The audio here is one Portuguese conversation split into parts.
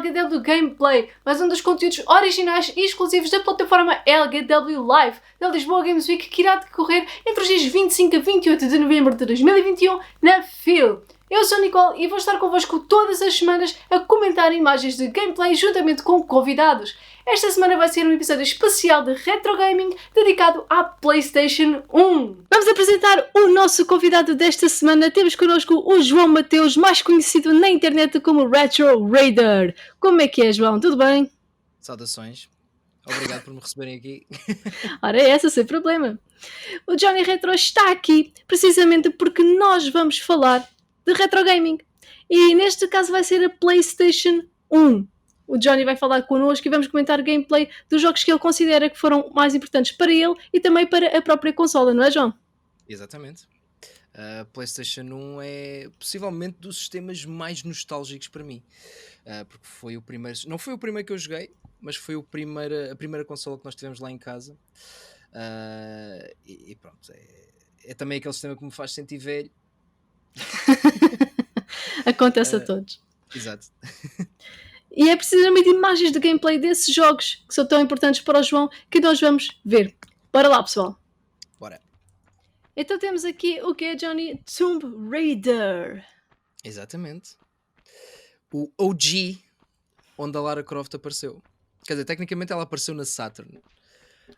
LGW Gameplay, mais um dos conteúdos originais e exclusivos da plataforma LGW Live da Lisboa Games Week, que irá decorrer entre os dias 25 a 28 de novembro de 2021 na FIL. Eu sou a Nicole e vou estar convosco todas as semanas a comentar imagens de gameplay juntamente com convidados. Esta semana vai ser um episódio especial de Retro Gaming dedicado à PlayStation 1. Vamos apresentar o nosso convidado desta semana. Temos connosco o João Mateus, mais conhecido na internet como Retro Raider. Como é que é, João? Tudo bem? Saudações. Obrigado por me receberem aqui. Ora, é essa, sem problema. O Johnny Retro está aqui precisamente porque nós vamos falar de Retro Gaming. E neste caso vai ser a PlayStation 1. O Johnny vai falar connosco e vamos comentar gameplay dos jogos que ele considera que foram mais importantes para ele e também para a própria consola, não é, João? Exatamente. A PlayStation 1 é possivelmente dos sistemas mais nostálgicos para mim. Porque foi o primeiro... Não foi o primeiro que eu joguei, mas foi a primeira consola que nós tivemos lá em casa. E pronto, é também aquele sistema que me faz sentir velho. Acontece a todos. Exato. E é precisamente imagens de gameplay desses jogos que são tão importantes para o João que nós vamos ver. Bora lá, pessoal. Bora. Então temos aqui o que é, Johnny? Tomb Raider. Exatamente. O OG onde a Lara Croft apareceu. Quer dizer, tecnicamente ela apareceu na Saturn,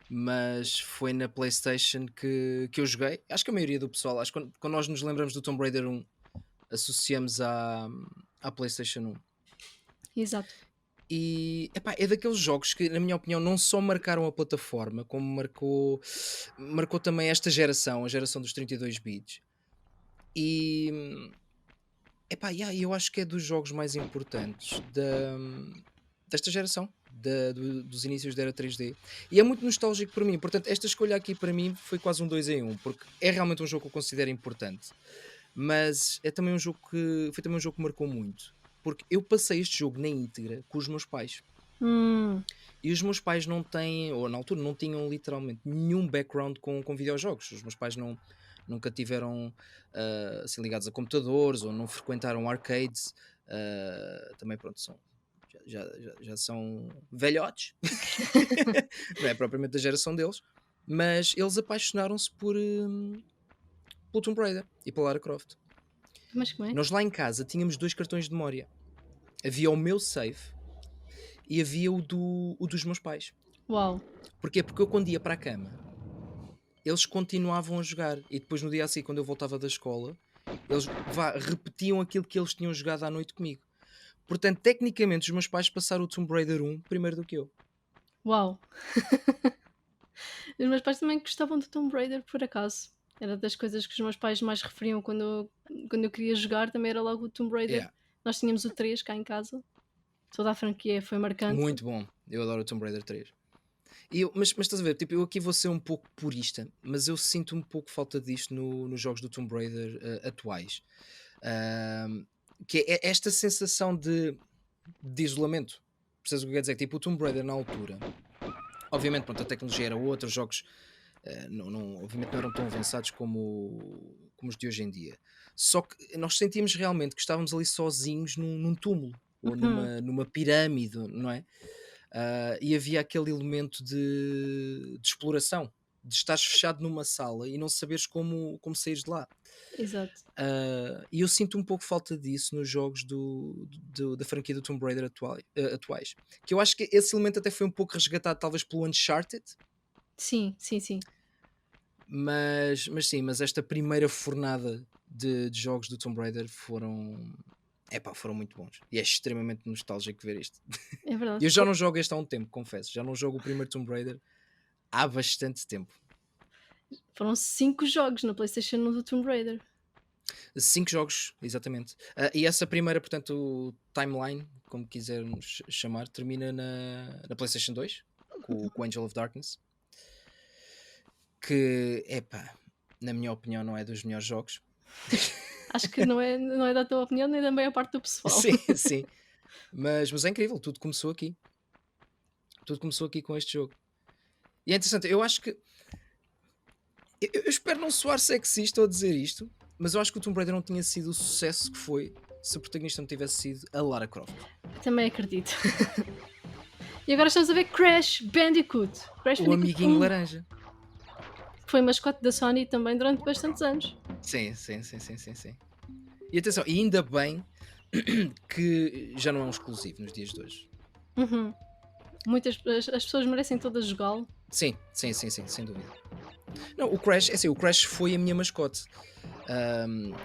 mas foi na PlayStation que eu joguei. Acho que a maioria do pessoal, acho que quando nós nos lembramos do Tomb Raider 1, associamos à PlayStation 1. Exato. E é daqueles jogos que, na minha opinião, não só marcaram a plataforma, como marcou também esta geração, a geração dos 32 bits. E eu acho que é dos jogos mais importantes desta geração, dos inícios da era 3D. E é muito nostálgico para mim. Portanto, esta escolha aqui para mim foi quase um 2 em 1, porque é realmente um jogo que eu considero importante. Mas foi também um jogo que marcou muito. Porque eu passei este jogo na íntegra com os meus pais. E os meus pais não têm, ou na altura não tinham literalmente nenhum background com videojogos. Os meus pais nunca tiveram assim, ligados a computadores ou não frequentaram arcades. Também pronto, já são velhotes. Não é propriamente da geração deles, mas eles apaixonaram-se pelo Tomb Raider e pela Lara Croft. Mas como é? Nós lá em casa tínhamos 2 cartões de memória. Havia o meu save e havia o dos meus pais. Uau. Porquê? Porque eu quando ia para a cama eles continuavam a jogar e depois no dia a seguir, quando eu voltava da escola, eles repetiam aquilo que eles tinham jogado à noite comigo. Portanto, tecnicamente, os meus pais passaram o Tomb Raider 1 primeiro do que eu. Uau. Os meus pais também gostavam do Tomb Raider, por acaso. Era das coisas que os meus pais mais referiam quando eu queria jogar, também era logo o Tomb Raider. Yeah. Nós tínhamos o 3 cá em casa. Toda a franquia foi marcante. Muito bom. Eu adoro o Tomb Raider 3. Mas estás a ver, tipo, eu aqui vou ser um pouco purista, mas eu sinto um pouco falta disto nos jogos do Tomb Raider atuais. Que é esta sensação de isolamento. Percebes o que quer dizer? Tipo, o Tomb Raider na altura, obviamente, pronto, a tecnologia era outra, os jogos obviamente não eram tão avançados como os de hoje em dia. Só que nós sentíamos realmente que estávamos ali sozinhos num túmulo ou numa pirâmide, não é? E havia aquele elemento de exploração, de estares fechado numa sala e não saberes como saíres de lá. Exato. E eu sinto um pouco falta disso nos jogos da franquia do Tomb Raider atuais. Que eu acho que esse elemento até foi um pouco resgatado talvez pelo Uncharted. Sim. Mas esta primeira fornada de jogos do Tomb Raider foram muito bons. E é extremamente nostálgico ver isto. É verdade. Eu já não jogo este há um tempo, confesso. Já não jogo o primeiro Tomb Raider há bastante tempo. Foram 5 jogos na PlayStation 1 do Tomb Raider. 5 jogos, exatamente. E essa primeira, portanto, o timeline, como quisermos chamar, termina na PlayStation 2, com o Angel of Darkness. Que, na minha opinião, não é dos melhores jogos. Acho que não é da tua opinião, nem da maior parte do pessoal. Sim. Mas é incrível, tudo começou aqui. Tudo começou aqui com este jogo. E é interessante, eu acho que... Eu espero não soar sexista ao dizer isto, mas eu acho que o Tomb Raider não tinha sido o sucesso que foi se o protagonista não tivesse sido a Lara Croft. Também acredito. E agora estamos a ver Crash Bandicoot. Crash O Bandicoot amiguinho 1, laranja. que foi mascote da Sony também durante bastantes anos. Sim, sim, sim, sim, sim, sim. E atenção, e ainda bem que já não é um exclusivo nos dias de hoje. Uhum. As pessoas merecem todas jogá-lo. Sim, sim, sim, sim, sem dúvida. Não, o Crash, é assim, o Crash foi a minha mascote.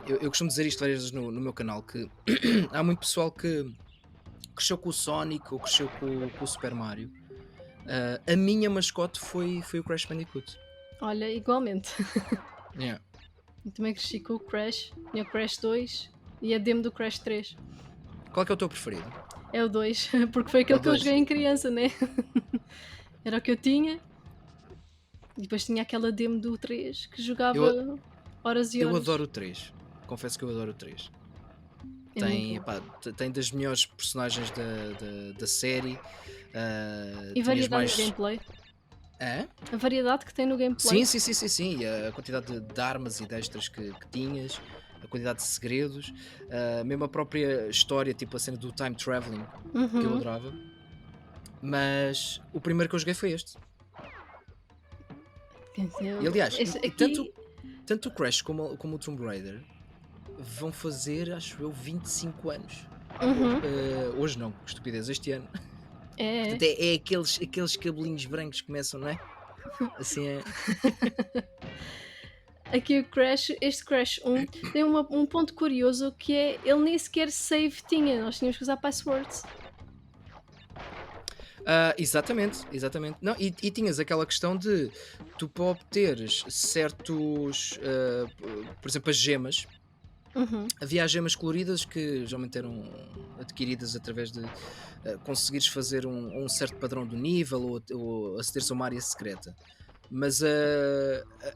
Eu costumo dizer isto várias vezes no meu canal, que há muito pessoal que cresceu com o Sonic ou cresceu com o Super Mario. A minha mascote foi o Crash Bandicoot. Olha, igualmente. Yeah. Eu também cresci com o Crash, tinha o Crash 2 e a demo do Crash 3. Qual é que é o teu preferido? É o 2, porque foi É aquele o que eu 2. joguei em criança, né? Era o que eu tinha. E depois tinha aquela demo do 3 que jogava Eu, horas e eu horas. adoro o 3. Confesso que eu adoro o 3. É muito Tem, bom. pá, tem das melhores personagens da série. E Tinhas variedade no mais. gameplay. Hã? A variedade que tem no gameplay. Sim, sim, sim, sim, sim. E a quantidade de armas e de extras que tinhas, a quantidade de segredos, mesmo a própria história, tipo a cena do time traveling, que eu Uhum. adorava. Mas o primeiro que eu joguei foi este. Quer dizer, E aliás, esse e tanto, aqui. tanto o Crash como o Tomb Raider vão fazer, acho eu, 25 anos. Uhum. Hoje não, que estupidez, este ano. É. Portanto, é aqueles cabelinhos brancos que começam, não é? Assim é. Aqui o Crash, este Crash 1 tem um ponto curioso que é ele nem sequer save tinha, nós tínhamos que usar passwords. Exatamente, exatamente. Não, e tinhas aquela questão de tu para obteres certos, por exemplo, as gemas. Uhum. Havia as gemas coloridas que geralmente eram adquiridas através de conseguires fazer um certo padrão do nível ou acederes a uma área secreta. Mas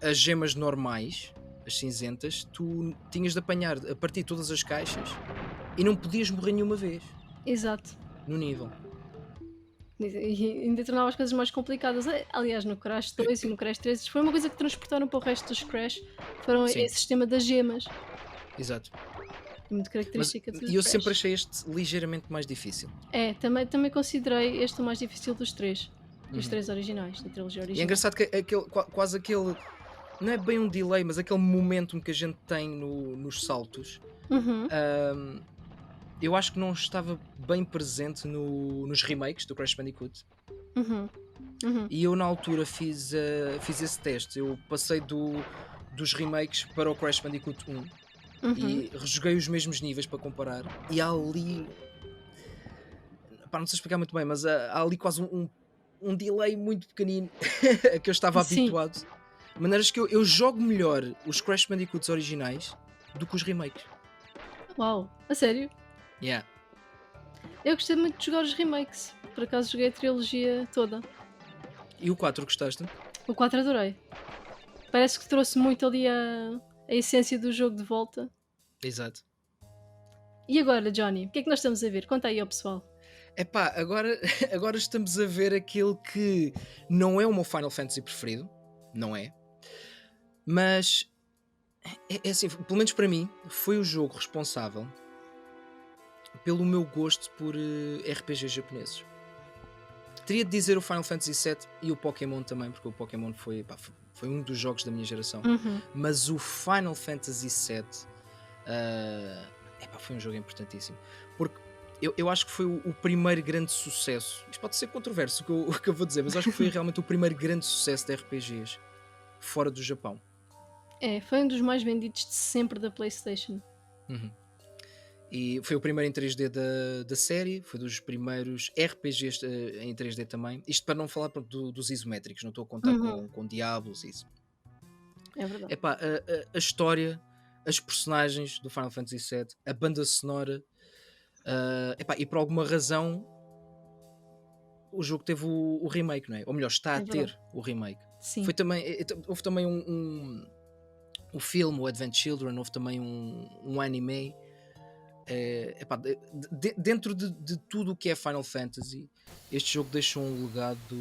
as gemas normais, as cinzentas, tu tinhas de apanhar a partir de todas as caixas e não podias morrer nenhuma vez Exato. no nível. E ainda tornava as coisas mais complicadas. Aliás, no Crash 2 e no Crash 3, isso foi uma coisa que transportaram para o resto dos Crash, foram Sim, esse sistema das gemas. exato. Muito Mas característica e do eu sempre Crash. achei este ligeiramente mais difícil. É, também considerei este o mais difícil dos três. Dos Uhum. três originais, da trilogia E é original. engraçado que quase aquele. Não é bem um delay, mas aquele momentum que a gente tem nos saltos. Uhum, ahm, eu acho que não estava bem presente nos remakes do Crash Bandicoot. uhum, uhum, E eu na altura fiz esse teste. Eu passei dos remakes para o Crash Bandicoot 1 uhum. e rejoguei os mesmos níveis para comparar. E há ali. Pá, não sei explicar muito bem, mas há ali quase um delay muito pequenino a que eu estava Sim, habituado. De maneiras que eu jogo melhor os Crash Bandicoots originais do que os remakes. uau, a sério? Yeah. Eu gostei muito de jogar os remakes. Por acaso joguei a trilogia toda. E o 4 gostaste? O 4 adorei. Parece que trouxe muito ali a essência do jogo de volta. Exato. E agora, Johnny, o que é que nós estamos a ver? Conta aí ao pessoal. Epá, agora estamos a ver aquele que não é o meu Final Fantasy preferido, não é? Mas é assim, pelo menos para mim, foi o jogo responsável pelo meu gosto por RPGs japoneses. Teria de dizer o Final Fantasy VII e o Pokémon também, porque o Pokémon foi um dos jogos da minha geração. Uhum. Mas o Final Fantasy VII foi um jogo importantíssimo. Porque eu acho que foi o primeiro grande sucesso. Isto pode ser controverso o que eu vou dizer, mas acho que foi realmente o primeiro grande sucesso de RPGs fora do Japão. É, foi um dos mais vendidos de sempre da PlayStation. Uhum. E foi o primeiro em 3D da série, foi dos primeiros RPGs em 3D também. Isto para não falar dos isométricos, não estou a contar Uhum. com Diablos e isso. É verdade. Epá, a história, as personagens do Final Fantasy VII, a banda sonora, e por alguma razão o jogo teve o remake, não é? Ou melhor, está a É verdade. ter o remake. Sim. Foi também, houve também um filme, o Advent Children, houve também um anime. Dentro de tudo o que é Final Fantasy, este jogo deixou um legado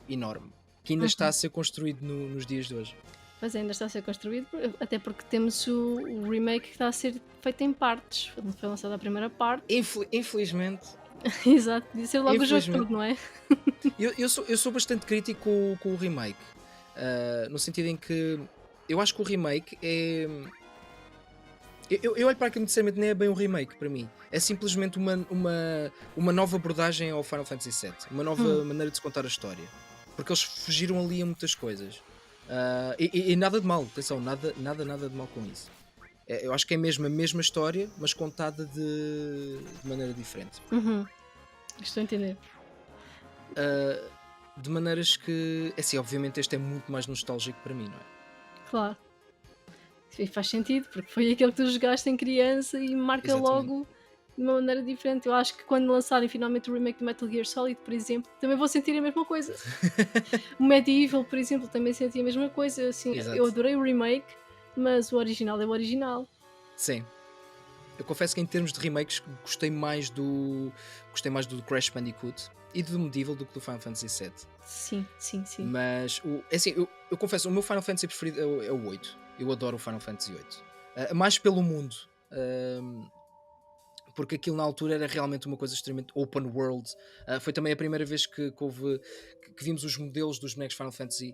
enorme que ainda está a ser construído nos dias de hoje. Mas ainda está a ser construído, até porque temos o remake que está a ser feito em partes. Foi lançada a primeira parte. Infelizmente, Exato, podia ser logo o jogo Infelizmente. todo, não é? Eu sou bastante crítico com o remake. No sentido em que eu acho que o remake é. Eu olho para aquilo que sinceramente nem é bem um remake para mim. É simplesmente uma nova abordagem ao Final Fantasy VII. Uma Hum, nova maneira de se contar a história. Porque eles fugiram ali a muitas coisas. E nada de mal, atenção, nada de mal com isso. Eu acho que é mesmo a mesma história, mas contada de maneira diferente. uhum, estou a entender. Ah, de maneiras que, é assim, obviamente este é muito mais nostálgico para mim, não é? Claro. E faz sentido, porque foi aquele que tu jogaste em criança e marca Exatamente. logo de uma maneira diferente. Eu acho que quando lançarem finalmente o remake do Metal Gear Solid, por exemplo, também vou sentir a mesma coisa. O Medieval, por exemplo, também senti a mesma coisa. Assim, eu Exato. adorei o remake, mas o original é o original. Sim. Eu confesso que em termos de remakes gostei mais do Crash Bandicoot e do Medieval do que do Final Fantasy VII. Sim, sim, sim. Mas é assim, eu confesso, o meu Final Fantasy preferido é o 8. Eu adoro o Final Fantasy 8. Mais pelo mundo. ahm, Porque aquilo na altura era realmente uma coisa extremamente open world. Foi também a primeira vez que vimos os modelos dos bonecos Final Fantasy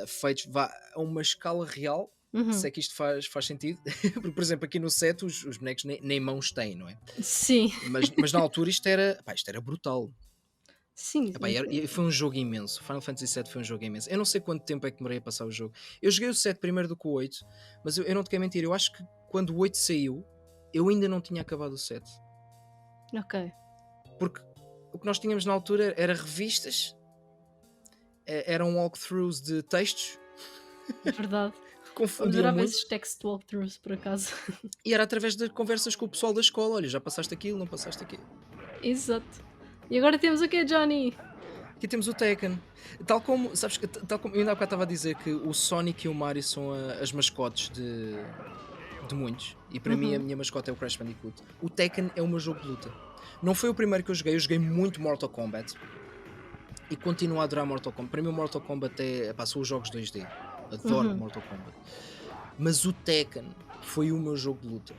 feitos a uma escala real. Se Uhum. é que isto faz sentido. Porque, por exemplo, aqui no set os bonecos nem mãos têm, não é? Sim, Mas na altura isto era brutal. sim. Epá, e foi um jogo imenso. Final Fantasy VII foi um jogo imenso. Eu não sei quanto tempo é que demorei a passar o jogo. Eu joguei o 7 primeiro do que o 8, mas eu não te quero mentir. Eu acho que quando o 8 saiu, eu ainda não tinha acabado o 7. Ok, Porque o que nós tínhamos na altura era revistas, eram walkthroughs de textos, é verdade. que Eu confundiam adorava muito, esses text walkthroughs, por acaso. e era através de conversas com o pessoal da escola. Olha, já passaste aquilo, não passaste aquilo. Exato. E agora temos o quê, Johnny? Aqui temos o Tekken. Tal como, sabes, tal como eu ainda há bocado estava a dizer que o Sonic e o Mario são as mascotes de muitos, e para mim a Uhum. minha mascote é o Crash Bandicoot. O Tekken é o meu jogo de luta. Não foi o primeiro que eu joguei muito Mortal Kombat e continuo a adorar Mortal Kombat. Para mim o Mortal Kombat são os jogos 2D. Adoro Uhum. Mortal Kombat. Mas o Tekken foi o meu jogo de luta.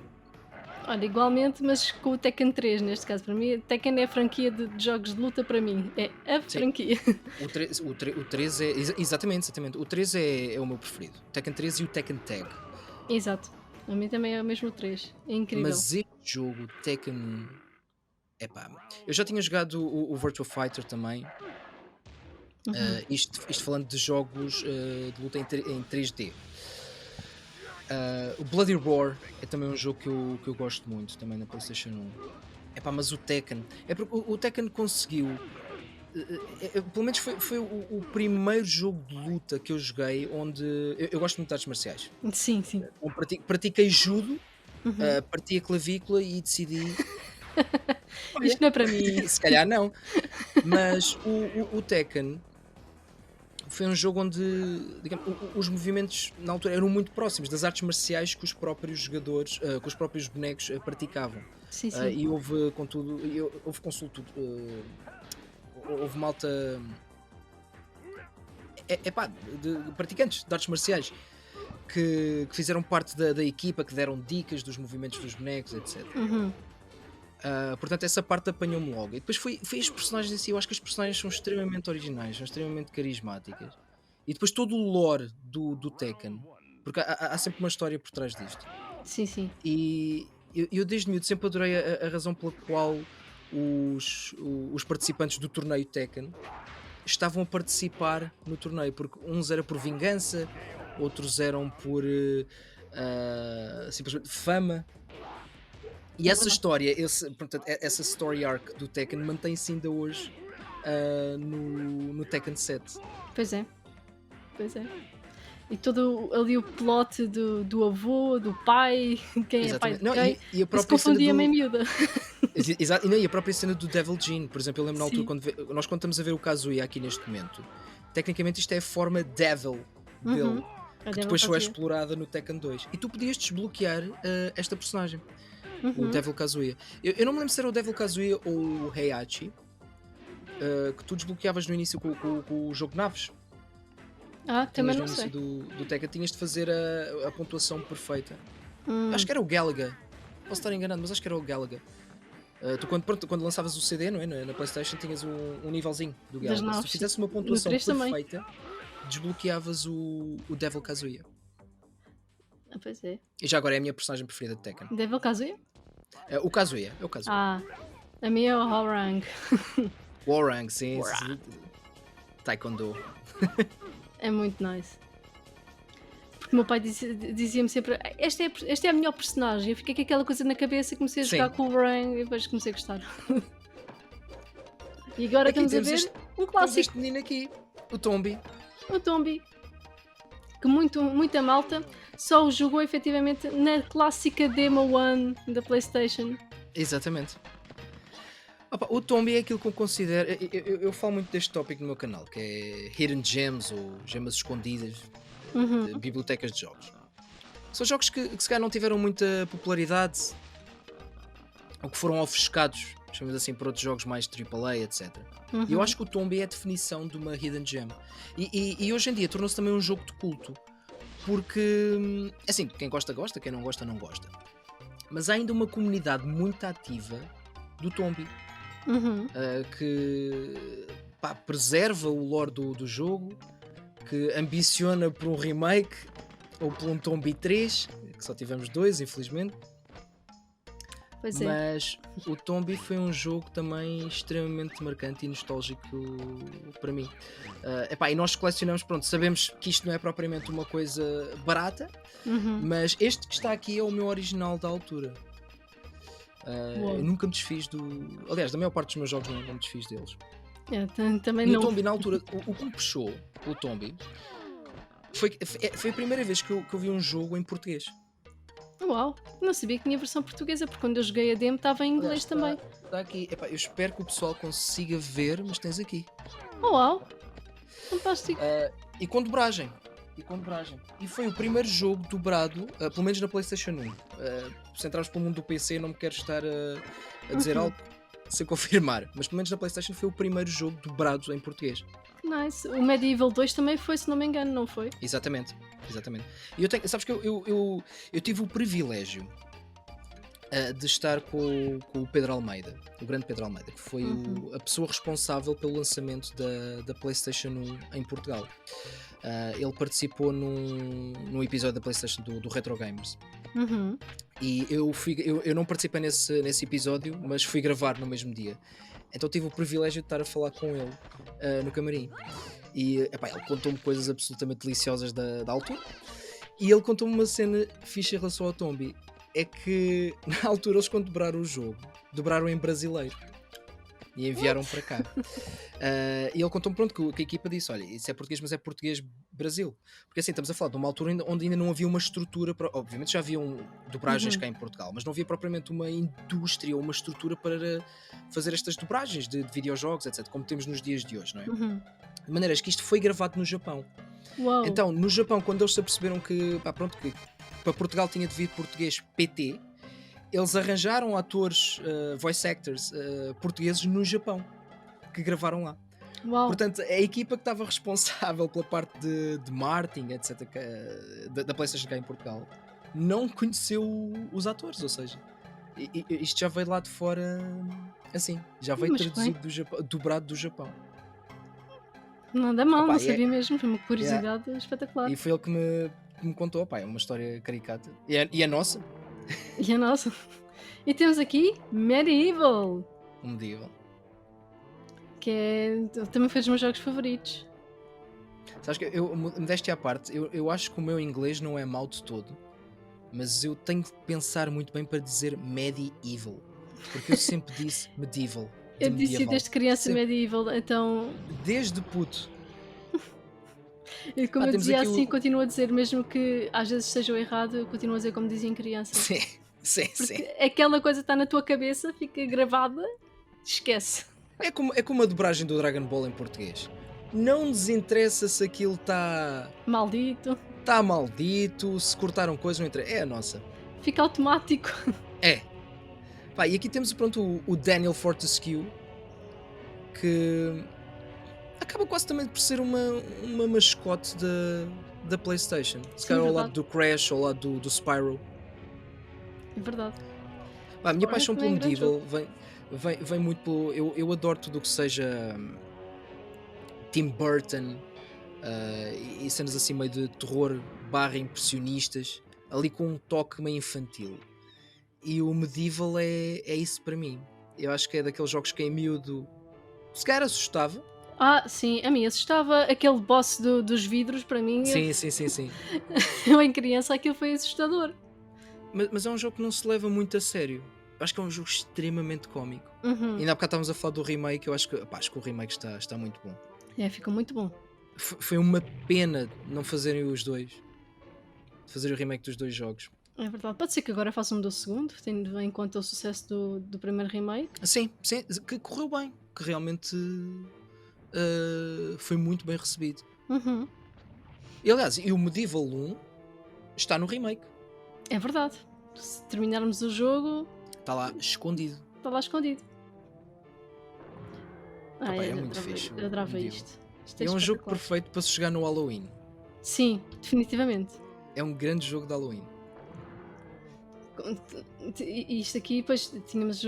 Olha, igualmente, mas com o Tekken 3, neste caso, para mim, Tekken é a franquia de jogos de luta para mim. É a Sim, franquia. o 3 é. Exatamente. O 3 é o meu preferido. O Tekken 3 e o Tekken Tag. Exato. A mim também é o mesmo o 3. É incrível. Mas este jogo, Tekken 1, epá, eu já tinha jogado o Virtua Fighter também. Uhum. Isto falando de jogos de luta em 3D. O Bloody Roar é também um jogo que eu gosto muito, também na PlayStation 1. Epá, mas o Tekken. É porque o Tekken conseguiu. Pelo menos foi o primeiro jogo de luta que eu joguei onde. Eu gosto muito de artes marciais. Sim, sim. Então, pratiquei judo, Uhum. parti a clavícula e decidi. Isto Olha, não é para mim. se calhar não. Mas o Tekken foi um jogo onde, digamos, os movimentos na altura eram muito próximos das artes marciais que os próprios jogadores, que os próprios bonecos praticavam. Sim, sim. E houve, contudo, houve consulto, houve malta, epá, de praticantes de artes marciais que fizeram parte da equipa, que deram dicas dos movimentos dos bonecos, etc. Uhum. Portanto, essa parte apanhou-me logo. E depois foi os personagens em si. Eu acho que os personagens são extremamente originais, são extremamente carismáticas. E depois todo o lore do Tekken, porque há sempre uma história por trás disto. Sim, sim. E eu desde miúdo sempre adorei a razão pela qual os participantes do torneio Tekken estavam a participar no torneio, porque uns era por vingança, outros eram por simplesmente fama. E É essa verdade. história, portanto, essa story arc do Tekken mantém-se ainda hoje no Tekken 7. Pois é, pois é. E todo ali o plot do avô, do pai, quem é pai Exatamente. de Não, quem, e a isso própria cena confundia-me em do. miúda. Exato, e a própria cena do Devil Gene, por exemplo, eu lembro na altura Sim. quando estamos a ver o Kazuya aqui neste momento, tecnicamente isto é a forma Devil Uhum. dele, A que Devil depois só é Kazuya. explorada no Tekken 2. E tu podias desbloquear esta personagem, o Uhum. Devil Kazuya. Eu não me lembro se era o Devil Kazuya ou o Heihachi, que tu desbloqueavas no início com o jogo de naves. Ah, Que também tinhas no não início sei. do Tekken, tinhas de fazer a pontuação perfeita. Acho Hum. que era o Galaga. Posso estar enganado, mas acho que era o Galaga. Tu quando lançavas o CD, não é? Na PlayStation tinhas um nívelzinho do Das Galaga. Se tu naves, sim. fizesse uma No pontuação 3 também. perfeita, desbloqueavas o Devil Kazuya. Ah, pois é. E já agora é a minha personagem preferida de Tekken. Devil Kazuya? O Kazuya, é o Kazuya. Ah, a minha é o Hwoarang. Hwoarang, sim. Hwoarang. Taekwondo. É muito nice. Porque o meu pai dizia-me sempre: esta é a melhor personagem. Eu fiquei com aquela coisa na cabeça e comecei a jogar Sim. com o Hwoarang e depois comecei a gostar. E agora Aqui estamos a temos ver este- um Temos clássico, este menino aqui, o Tombi. o Tombi. Que muita malta só o jogou efetivamente na clássica Demo 1 da PlayStation. Exatamente. Opa, o Tombi é aquilo que eu considero. Eu falo muito deste tópico no meu canal, que é Hidden Gems ou gemas escondidas de Uhum. bibliotecas de jogos. São jogos que se calhar não tiveram muita popularidade ou que foram ofuscados, chamamos assim, por outros jogos mais AAA, etc. E eu Uhum. acho que o Tombi é a definição de uma Hidden Gem. E hoje em dia tornou-se também um jogo de culto. Porque, assim, quem gosta, gosta, quem não gosta, não gosta. Mas há ainda uma comunidade muito ativa do Tombi, Uhum. que pá, preserva o lore do jogo, que ambiciona por um remake ou por um Tombi 3, que só tivemos 2, infelizmente. Pois é. Mas o Tombi foi um jogo também extremamente marcante e nostálgico para mim. E nós colecionamos, pronto, sabemos que isto não é propriamente uma coisa barata, Uhum. mas este que está aqui é o meu original da altura. Uau. Eu nunca me desfiz do. Aliás, da maior parte dos meus jogos não me desfiz deles. É, também E o não. Tombi, na altura, o que me puxou, o Tombi, foi a primeira vez que eu vi um jogo em português. Uau, não sabia que tinha versão portuguesa, porque quando eu joguei a demo estava em inglês também. Está aqui. Epá, eu espero que o pessoal consiga ver, mas tens aqui. Oh, uau, fantástico. E com dobragem. E foi o primeiro jogo dobrado, pelo menos na PlayStation 1. Se entrarmos para o mundo do PC, não me quero estar a dizer Uhum. algo sem confirmar, mas pelo menos na PlayStation foi o primeiro jogo dobrado em português. Nice. O Medieval 2 também foi, se não me engano, não foi? Exatamente. E eu tenho, sabes que eu tive o privilégio de estar com o Pedro Almeida, o grande Pedro Almeida, que foi a pessoa responsável pelo lançamento da PlayStation 1 em Portugal. Ele participou num episódio da PlayStation do Retro Gamers. Uhum. E eu não participei nesse episódio, mas fui gravar no mesmo dia. Então tive o privilégio de estar a falar com ele no camarim. E ele contou-me coisas absolutamente deliciosas da altura. E ele contou-me uma cena fixe em relação ao Tombi. É que na altura eles, quando dobraram o jogo, dobraram em brasileiro e enviaram para cá. E ele contou-me, pronto, que a equipa disse: olha, isso é português, mas é português Brasil. Porque assim, estamos a falar de uma altura onde ainda não havia uma estrutura para... Obviamente já haviam dobragens cá em Portugal, mas não havia propriamente uma indústria ou uma estrutura para fazer estas dobragens de videojogos, etc., como temos nos dias de hoje, não é? Uhum. De maneiras que isto foi gravado no Japão. Uau. Então, no Japão, quando eles se aperceberam que para Portugal tinha de vir português PT, eles arranjaram atores, voice actors portugueses no Japão, que gravaram lá. Uau. Portanto, a equipa que estava responsável pela parte de marketing, etc., da PlayStation cá em Portugal, não conheceu os atores, ou seja, isto já veio lá de fora, assim, já veio Mas traduzido dobrado do Japão. Nada mal, Opa, não sabia mesmo, foi uma curiosidade espetacular. E foi ele que me contou, é uma história caricata. E a nossa, E a nossa. E temos aqui Medieval, um medieval. que também foi dos meus jogos favoritos. Sabes que modéstia à parte, eu acho que o meu inglês não é mau de todo, mas eu tenho que pensar muito bem para dizer medieval, porque eu sempre disse medieval. Eu disse medieval. desde criança Sempre. Medieval, então. Desde puto. E como eu temos dizia aqui assim, continuo a dizer, mesmo que às vezes seja o errado, eu continuo a dizer como dizia em criança. Sim. Porque aquela coisa está na tua cabeça, fica gravada, esquece. É como a dobragem do Dragon Ball em português. Não nos interessa se aquilo está maldito, se cortaram coisas, não interessa. É a nossa. Fica automático. É. E aqui temos pronto o Daniel Fortescue, que acaba quase também por ser uma mascote da PlayStation. Se calhar ao lado do Crash, ao lado do Spyro. É verdade. A minha paixão pelo Medieval vem muito pelo. Eu adoro tudo o que seja Tim Burton, e cenas assim meio de terror barra impressionistas, ali com um toque meio infantil. E o Medieval é isso para mim. Eu acho que é daqueles jogos que em miúdo se calhar assustava. Sim, a mim assustava aquele boss dos vidros, para mim, Sim, sim, sim, sim. eu em criança aquilo foi assustador. Mas é um jogo que não se leva muito a sério. Eu acho que é um jogo extremamente cómico. Uhum. Ainda há bocado estávamos a falar do remake, eu acho que o remake está muito bom. Ficou muito bom. Foi uma pena não fazerem os dois. Fazer o remake dos dois jogos. É verdade. Pode ser que agora façam do segundo, tendo em conta o sucesso do primeiro remake. Sim, sim, que correu bem. Que realmente foi muito bem recebido. Uhum. E aliás, e o Medieval 1 está no remake. É verdade. Se terminarmos o jogo, Está lá escondido. está lá escondido. Epá, é Eu muito adorava, fixe. eu adorava Medieval. isto. Isto é É um jogo espetacular. perfeito para se jogar no Halloween. Sim, definitivamente. É um grande jogo de Halloween. E isto aqui, depois tínhamos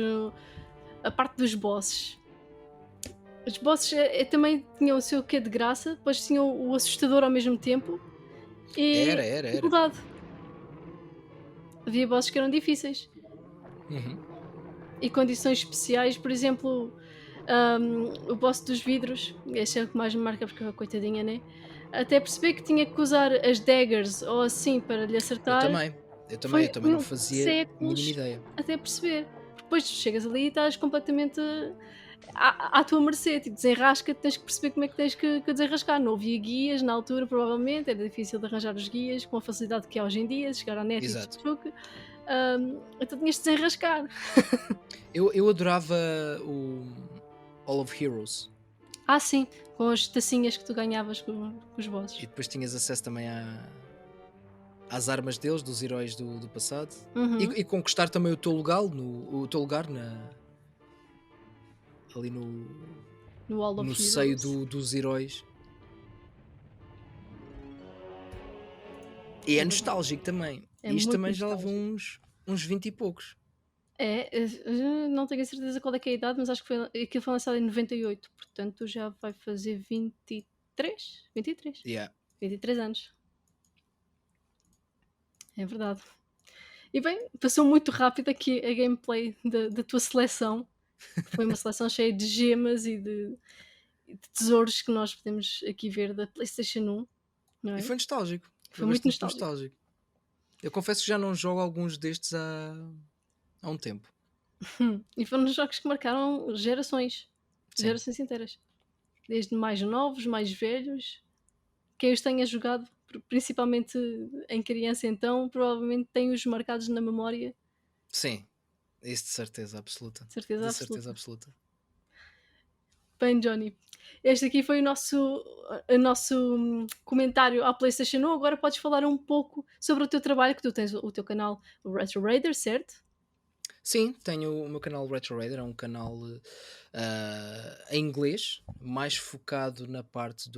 a parte dos bosses. Os bosses também tinham o seu quê de graça, depois tinham o assustador ao mesmo tempo e Era. dificuldade. Havia bosses que eram difíceis. Uhum. E condições especiais, por exemplo, o boss dos vidros, esse é o que mais me marca porque coitadinha, né? Até perceber que tinha que usar as daggers ou assim para lhe Eu acertar, também. Eu foi também não fazia a mínima séculos ideia. até perceber. Porque depois tu chegas ali e estás completamente à tua mercê, tipo, desenrasca-te, tens que perceber como é que tens que desenrascar. Não havia guias na altura, provavelmente, era difícil de arranjar os guias com a facilidade que é hoje em dia, chegar à net e Exato. tchuc. Então tinhas de desenrascar. Eu adorava o All of Heroes. Sim, com as tacinhas que tu ganhavas com os E bosses. depois tinhas acesso também às armas deles, dos heróis do passado. Uhum. E conquistar também o teu lugar, ali No Wall no of seio Heroes. dos heróis. E é É verdade. nostálgico também. É E isto muito também já leva nostálgico. uns 20 e poucos. Não tenho a certeza qual é que é a idade, mas acho que aquilo foi lançado em 98, portanto já vai fazer 23? 23. Yeah. 23 anos. É verdade. E bem, passou muito rápido aqui a gameplay da tua seleção. Foi uma seleção cheia de gemas e de tesouros que nós podemos aqui ver da PlayStation 1, não E é? foi nostálgico. Foi Foi muito bastante nostálgico. nostálgico. Eu confesso que já não jogo alguns destes há um tempo. E foram jogos que marcaram gerações. Sim. Gerações inteiras. Desde mais novos, mais velhos. Quem os tenha jogado, principalmente em criança então, provavelmente tem-os marcados na memória, Sim. Isso de certeza absoluta. de certeza De certeza absoluta. absoluta. Bem, Johnny, este aqui foi o nosso comentário à PlayStation 1. Agora podes falar um pouco sobre o teu trabalho, que tu tens o teu canal, o Retro Raider, certo? Sim, tenho o meu canal Retro Raider, é um canal em inglês, mais focado na parte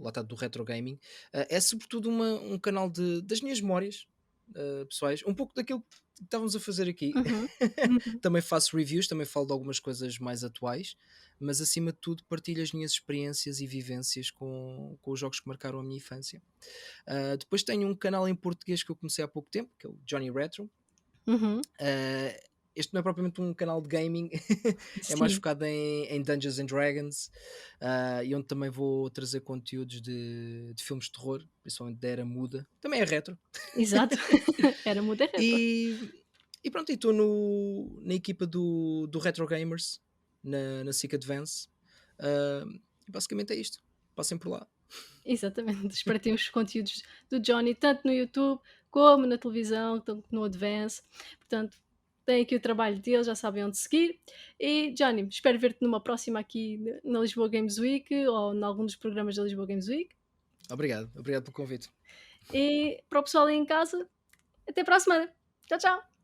lá está, do retro gaming. É sobretudo um canal das minhas memórias pessoais, um pouco daquilo que estávamos a fazer aqui. Uhum. Uhum. Também faço reviews, também falo de algumas coisas mais atuais, mas acima de tudo partilho as minhas experiências e vivências com os jogos que marcaram a minha infância. Depois tenho um canal em português que eu comecei há pouco tempo, que é o Johnny Retro. Uhum. Este não é propriamente um canal de gaming, é mais Sim, focado em Dungeons and Dragons, e onde também vou trazer conteúdos de filmes de terror, principalmente da era muda. Também é retro. exato. Era muito retro. E pronto, estou na equipa do Retro Gamers, na SIC Advance. Basicamente é isto. Passem por lá. Exatamente. Espreitem os conteúdos do Johnny, tanto no YouTube como na televisão, tanto no Advance. Portanto, tem aqui o trabalho dele, já sabem onde seguir. E, Johnny, espero ver-te numa próxima aqui na Lisboa Games Week ou em algum dos programas da Lisboa Games Week. Obrigado pelo convite. E para o pessoal aí em casa, até para a semana. Tchau, tchau!